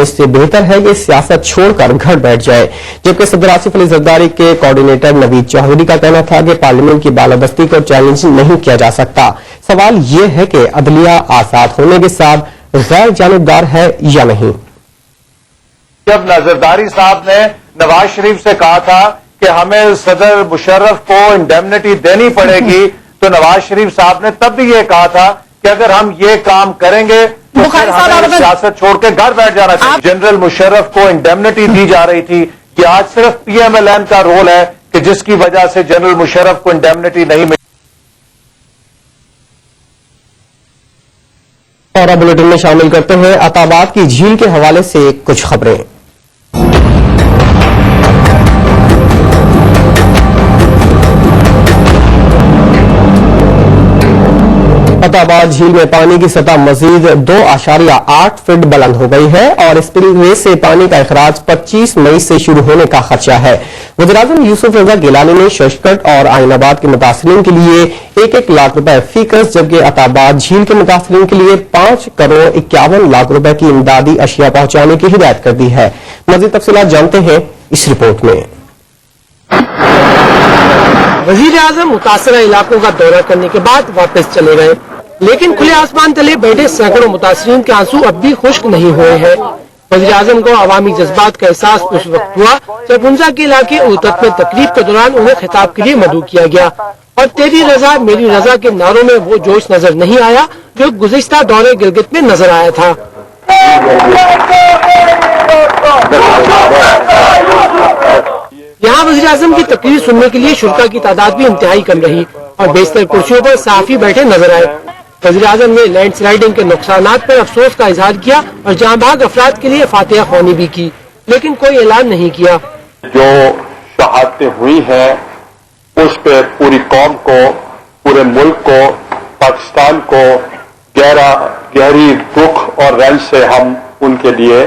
اس سے بہتر ہے کہ سیاست چھوڑ کر گھر بیٹھ جائے. جبکہ صدر آصف علی زرداری کے کوآرڈینیٹر نوید چوہدری کا کہنا تھا کہ پارلیمنٹ کی بالادستی کو چیلنج نہیں کیا جا سکتا. سوال یہ ہے کہ عدلیہ آزاد ہونے کے ساتھ غیر جانبدار ہے یا نہیں. جب زرداری صاحب نے نواز شریف سے کہا تھا کہ ہمیں صدر مشرف کو انڈیمنٹی دینی پڑے گی تو نواز شریف صاحب نے تب بھی یہ کہا تھا کہ اگر ہم یہ کام کریں گے تو پھر ہمیں سیاست چھوڑ کے گھر بیٹھ جانا چاہیے. جنرل مشرف کو انڈیمنٹی دی جا رہی تھی کہ آج صرف پی ایم ایل این کا رول ہے کہ جس کی وجہ سے جنرل مشرف کو انڈیمنٹی نہیں ملی. اور بلیٹن میں شامل کرتے ہیں عطاباد کی جھیل کے حوالے سے کچھ خبریں. عطاباد جھیل میں پانی کی سطح مزید 2.8 فٹ بلند ہو گئی ہے اور اسپل وے سے پانی کا اخراج 25 مئی سے شروع ہونے کا خدشہ ہے. وزیراعظم یوسف رضا گیلانی نے ششکٹ اور آئین آباد کے متاثرین کے لیے 1-1 لاکھ روپے فی کس جبکہ عطاباد جھیل کے متاثرین کے لیے 5 کروڑ 51 لاکھ روپے کی امدادی اشیاء پہنچانے کی ہدایت کر دی ہے. مزید تفصیلات جانتے ہیں اس رپورٹ میں. وزیر اعظم متاثرہ علاقوں کا دورہ کرنے کے بعد واپس چلے گئے، لیکن کھلے آسمان تلے بیٹھے سینکڑوں متاثرین کے آنسو اب بھی خشک نہیں ہوئے ہیں. وزیر اعظم کو عوامی جذبات کا احساس اس وقت ہوا جب ہنزا کے علاقے التت میں تقریب کے دوران انہیں خطاب کے لیے مدعو کیا گیا اور تیری رضا میری رضا کے نعروں میں وہ جوش نظر نہیں آیا جو گزشتہ دورے گلگت میں نظر آیا تھا. یہاں وزیر اعظم کی تقریر سننے کے لیے شرکا کی تعداد بھی انتہائی کم رہی اور بیشتر کرسیوں پر صحافی بیٹھے نظر آئے. وزیر اعظم نے لینڈ سلائیڈنگ کے نقصانات پر افسوس کا اظہار کیا اور جاں بحق افراد کے لیے فاتحہ خوانی بھی کی، لیکن کوئی اعلان نہیں کیا. جو شہادتیں ہوئی ہیں اس پہ پوری قوم کو، پورے ملک کو، پاکستان کو گہری دکھ اور رنج سے ہم ان کے لیے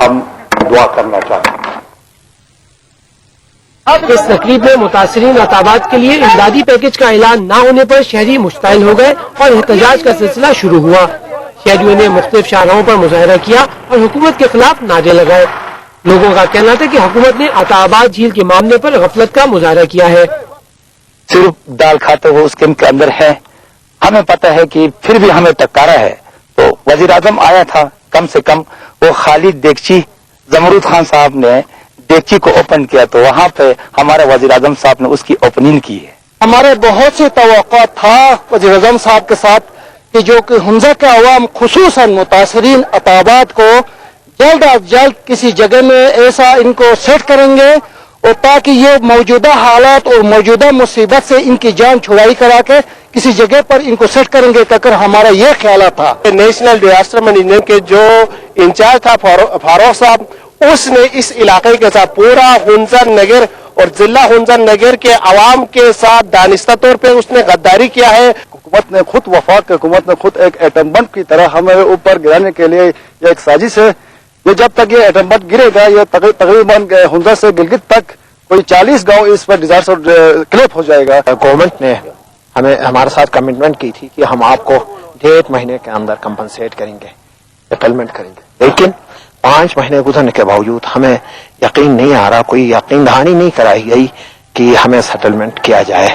ہم دعا کرنا چاہتے ہیں. اس تقریب میں متاثرین عطاباد کے لیے امدادی پیکج کا اعلان نہ ہونے پر شہری مشتعل ہو گئے اور احتجاج کا سلسلہ شروع ہوا. شہریوں نے مختلف شاہراہوں پر مظاہرہ کیا اور حکومت کے خلاف نعرے لگائے. لوگوں کا کہنا تھا کہ حکومت نے عطاباد جھیل کے معاملے پر غفلت کا مظاہرہ کیا ہے. صرف دال کھاتے ہوئے اسکیم کے اندر ہے، ہمیں پتہ ہے کہ پھر بھی ہمیں ٹکارا ہے. تو وزیر اعظم آیا تھا، کم سے کم وہ خالی دیگچی زمرود خان صاحب نے دیگچی کو اوپن کیا تو وہاں پہ ہمارے وزیر اعظم صاحب نے اس کی اوپننگ کی ہے. ہمارے بہت سے توقعات تھا وزیر اعظم صاحب کے ساتھ کہ جو کہ ہنزا کے عوام خصوصاً متاثرین عطاباد کو جلد از جلد کسی جگہ میں ایسا ان کو سیٹ کریں گے اور تاکہ یہ موجودہ حالات اور موجودہ مصیبت سے ان کی جان چھڑائی کرا کے کسی جگہ پر ان کو سیٹ کریں گے. کہ ہمارا یہ خیالات تھا. نیشنل ڈیزاسٹر مینجمنٹ کے جو انچارج تھا فاروق صاحب، اس نے اس علاقے کے ساتھ پورا ہنزا نگر اور ضلع ہنزا نگر کے عوام کے ساتھ دانستہ طور پہ اس نے غداری کیا ہے. حکومت نے خود، وفاق کی حکومت نے خود ایک ایٹم بم کی طرح ہمیں اوپر گرانے کے لیے یہ ایک سازش ہے. یہ جب تک یہ ایٹم بم گرے گا یہ تقریباً ہنزا سے گلگت تک کوئی 40 گاؤں اس پر ڈیزاسٹر کلیپ ہو جائے گا. گورنمنٹ نے ہمارے ساتھ کمٹمنٹ کی تھی کہ ہم آپ کو 1.5 مہینے کے اندر کمپنسیٹ کریں گے، سیٹلمنٹ کریں گے، لیکن 5 مہینے گزرنے کے باوجود ہمیں یقین نہیں آ رہا، کوئی یقین دہانی نہیں کرائی گئی کہ ہمیں سیٹلمنٹ کیا جائے.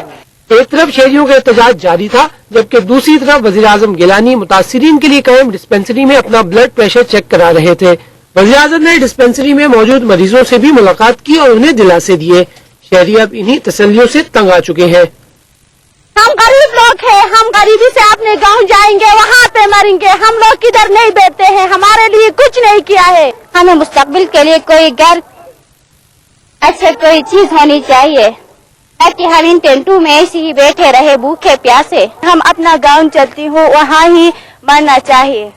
ایک طرف شہریوں کا احتجاج جاری تھا جبکہ دوسری طرف وزیر اعظم گیلانی متاثرین کے لیے قائم ڈسپنسری میں اپنا بلڈ پریشر چیک کرا رہے تھے. وزیر اعظم نے ڈسپنسری میں موجود مریضوں سے بھی ملاقات کی اور انہیں دلاسے دیے. شہری اب انہی تسلیوں سے تنگ آ چکے ہیں. ہم غریب لوگ ہیں، ہم غریبی سے اپنے گاؤں جائیں گے، وہاں پہ مریں گے. ہم لوگ کدھر نہیں بیٹھتے ہیں، ہمارے لیے کچھ نہیں کیا ہے. ہمیں مستقبل کے لیے کوئی گھر، اچھا کوئی چیز ہونی چاہیے تاکہ ہم ان ٹینٹوں میں ایسے ہی بیٹھے رہے بھوکے پیاسے. ہم اپنا گاؤں چلتی ہوں، وہاں ہی مرنا چاہیے.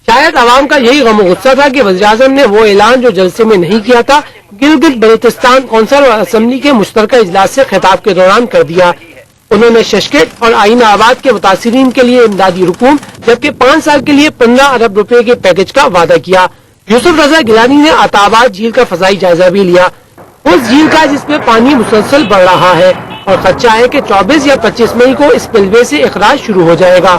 شاید عوام کا یہی غم و غصہ تھا کہ وزیر اعظم نے وہ اعلان جو جلسے میں نہیں کیا تھا گلگت بلتستان کونسل اور اسمبلی کے مشترکہ اجلاس سے خطاب کے دوران کر دیا. انہوں نے ششکٹ اور آئین آباد کے متاثرین کے لیے امدادی رقوم جبکہ 5 سال کے لیے 15 ارب روپے کے پیکج کا وعدہ کیا. یوسف رضا گیلانی نے عطاباد جھیل کا فضائی جائزہ بھی لیا، اس جھیل کا جس میں پانی مسلسل بڑھ رہا ہے اور خدشہ ہے کہ 24 یا 25 مئی کو اس اسپل وے سے اخراج شروع ہو جائے گا.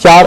4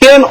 MKM